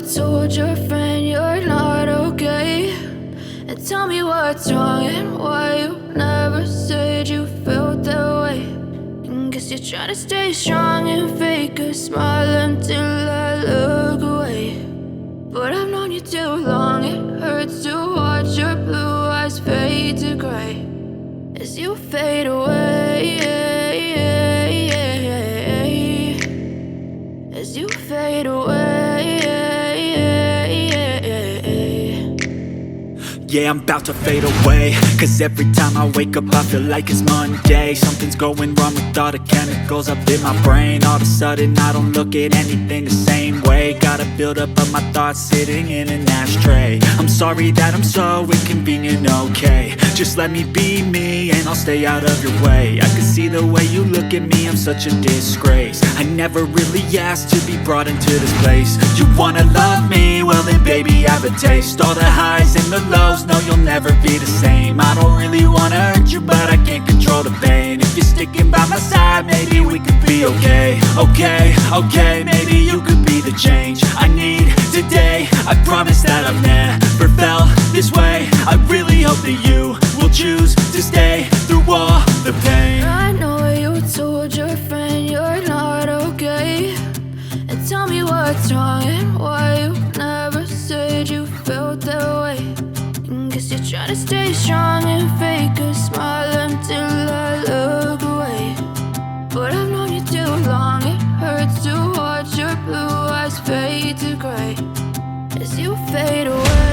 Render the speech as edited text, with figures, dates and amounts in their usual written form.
told your friend you're not okay. And tell me what's wrong and why you never said you felt that way. And guess you're trying to stay strong and fake a smile until I look away. But I've known you too long, it hurts to watch your blue eyes fade to gray as you fade away, as you fade away. Yeah, I'm about to fade away, cause every time I wake up I feel like it's Monday. Something's going wrong with all the chemicals up in my brain. All of a sudden I don't look at anything the same way. Got a build-up of my thoughts sitting in an ashtray. I'm sorry that I'm so inconvenient, okay. Just let me be me and I'll stay out of your way. I can see the way you look at me, I'm such a disgrace. I never really asked to be brought into this place. You wanna love me? Well then baby I have a taste. All the highs and the lows, no, you'll never be the same. I don't really wanna hurt you, but I can't control the pain. If you're sticking by my side, maybe we could be okay. Okay, maybe you could be the change I need today. I promise that I've never felt this way. I really hope that you will choose to stay through all the pain. I know you told your friend you're not okay. And tell me what's wrong and why you never said you felt that way. Guess you're trying to stay strong and fake a smile until I look away. But I've known you too long, it hurts to watch your blue eyes fade to gray as you fade away.